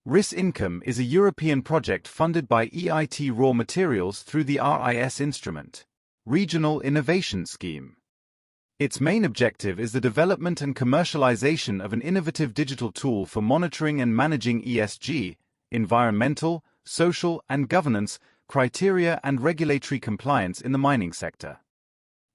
RIS INCOME is a European project funded by EIT RawMaterials through the RIS instrument, Regional Innovation Scheme. Its main objective is the development and commercialization of an innovative digital tool for monitoring and managing ESG, environmental, social, and governance criteria and regulatory compliance in the mining sector.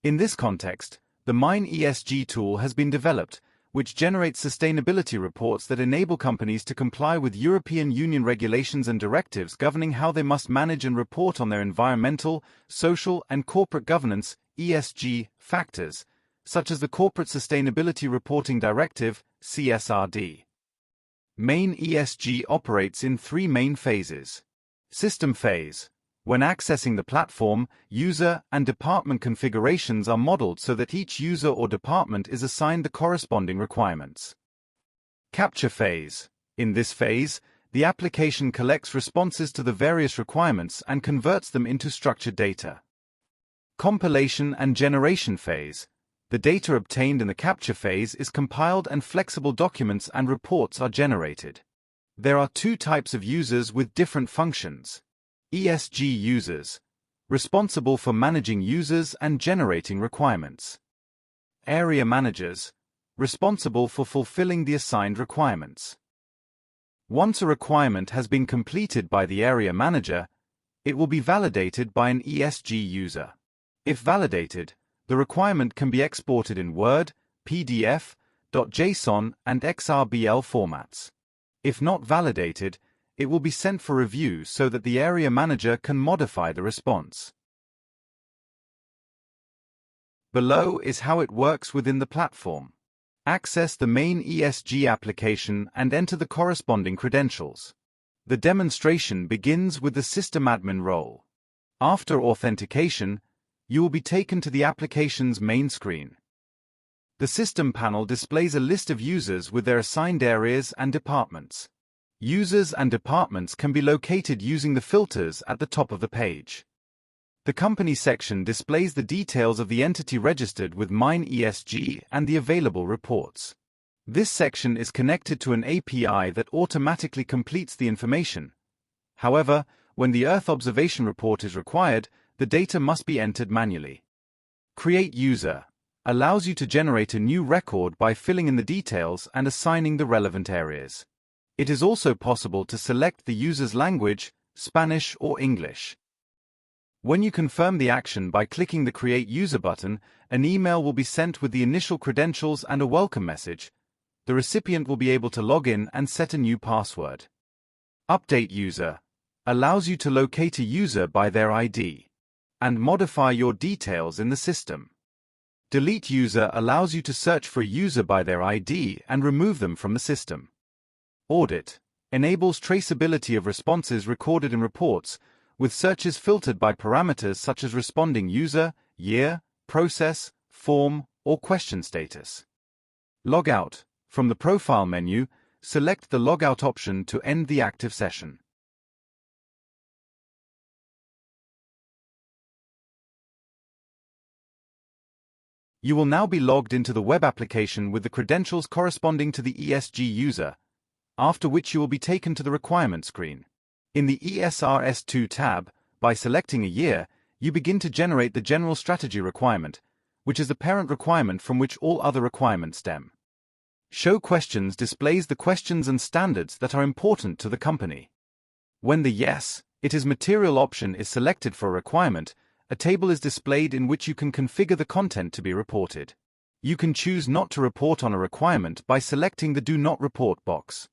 In this context, the MineESG tool has been developed, which generates sustainability reports that enable companies to comply with European Union regulations and directives governing how they must manage and report on their environmental, social, and corporate governance (ESG) factors, such as the Corporate Sustainability Reporting Directive (CSRD). MineESG operates in three main phases. System phase. When accessing the platform, user and department configurations are modeled so that each user or department is assigned the corresponding requirements. Capture phase. In this phase, the application collects responses to the various requirements and converts them into structured data. Compilation and generation phase. The data obtained in the capture phase is compiled and flexible documents and reports are generated. There are two types of users with different functions. ESG users, responsible for managing users and generating requirements. Area managers, responsible for fulfilling the assigned requirements. Once a requirement has been completed by the area manager, it will be validated by an ESG user. If validated, the requirement can be exported in Word, PDF, .json, and XRBL formats. If not validated, it will be sent for review so that the area manager can modify the response. Below is how it works within the platform. Access the MineESG application and enter the corresponding credentials. The demonstration begins with the system admin role. After authentication, you will be taken to the application's main screen. The system panel displays a list of users with their assigned areas and departments. Users and departments can be located using the filters at the top of the page. The Company section displays the details of the entity registered with MineESG and the available reports. This section is connected to an API that automatically completes the information. However, when the Earth observation report is required, the data must be entered manually. Create User allows you to generate a new record by filling in the details and assigning the relevant areas. It is also possible to select the user's language, Spanish or English. When you confirm the action by clicking the Create User button, an email will be sent with the initial credentials and a welcome message. The recipient will be able to log in and set a new password. Update User allows you to locate a user by their ID and modify your details in the system. Delete User allows you to search for a user by their ID and remove them from the system. Audit enables traceability of responses recorded in reports, with searches filtered by parameters such as responding user, year, process, form, or question status. Logout. From the Profile menu, select the Logout option to end the active session. You will now be logged into the web application with the credentials corresponding to the ESG user, after which you will be taken to the requirement screen. In the ESRS2 tab, by selecting a year, you begin to generate the general strategy requirement, which is the parent requirement from which all other requirements stem. Show Questions displays the questions and standards that are important to the company. When the Yes, it is material option is selected for a requirement, a table is displayed in which you can configure the content to be reported. You can choose not to report on a requirement by selecting the Do Not Report box.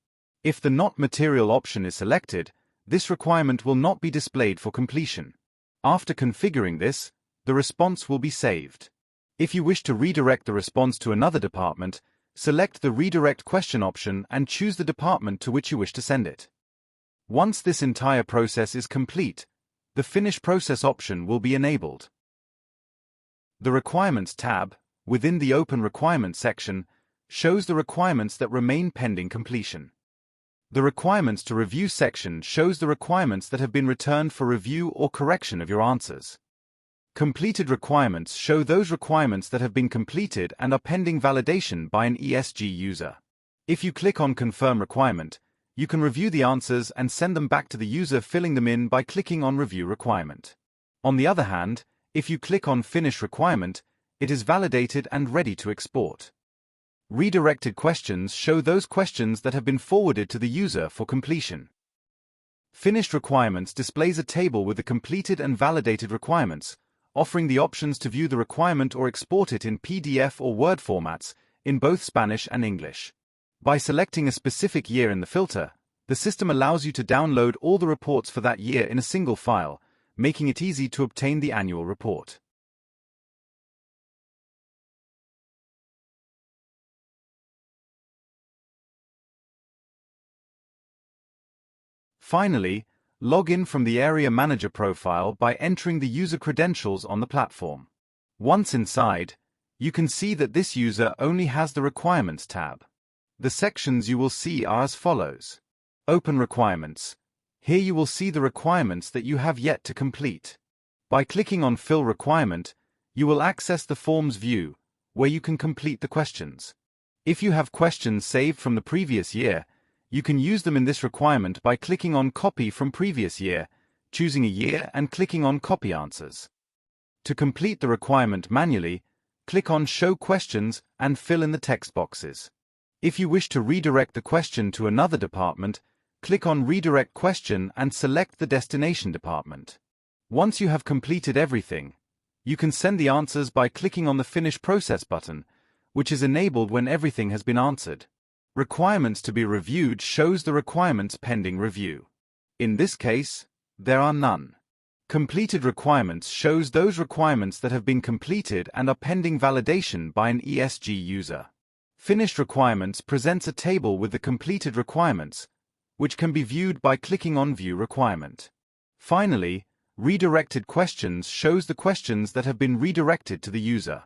If the Not Material option is selected, this requirement will not be displayed for completion. After configuring this, the response will be saved. If you wish to redirect the response to another department, select the Redirect Question option and choose the department to which you wish to send it. Once this entire process is complete, the Finish Process option will be enabled. The Requirements tab, within the Open Requirements section, shows the requirements that remain pending completion. The Requirements to Review section shows the requirements that have been returned for review or correction of your answers. Completed requirements show those requirements that have been completed and are pending validation by an ESG user. If you click on Confirm Requirement, You can review the answers and send them back to the user filling them in by clicking on Review Requirement. On the other hand, if you click on Finish Requirement, it is validated and ready to export. Redirected questions show those questions that have been forwarded to the user for completion. Finished Requirements displays a table with the completed and validated requirements, offering the options to view the requirement or export it in PDF or Word formats, in both Spanish and English. By selecting a specific year in the filter, the system allows you to download all the reports for that year in a single file, making it easy to obtain the annual report. Finally, log in from the Area Manager profile by entering the user credentials on the platform. Once inside, you can see that this user only has the Requirements tab. The sections you will see are as follows. Open Requirements. Here you will see the requirements that you have yet to complete. By clicking on Fill Requirement, you will access the Forms view, where you can complete the questions. If you have questions saved from the previous year, you can use them in this requirement by clicking on Copy from Previous Year, choosing a year and clicking on Copy Answers. To complete the requirement manually, click on Show Questions and fill in the text boxes. If you wish to redirect the question to another department, click on Redirect Question and select the destination department. Once you have completed everything, you can send the answers by clicking on the Finish Process button, which is enabled when everything has been answered. Requirements to be reviewed shows the requirements pending review. In this case, there are none. Completed requirements shows those requirements that have been completed and are pending validation by an ESG user. Finished requirements presents a table with the completed requirements, which can be viewed by clicking on View Requirement. Finally, redirected questions shows the questions that have been redirected to the user.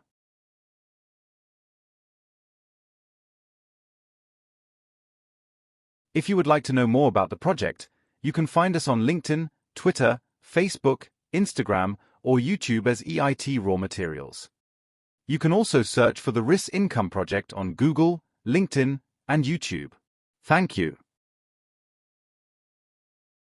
If you would like to know more about the project, you can find us on LinkedIn, Twitter, Facebook, Instagram, or YouTube as EIT RawMaterials. You can also search for the RIS Income project on Google, LinkedIn, and YouTube. Thank you.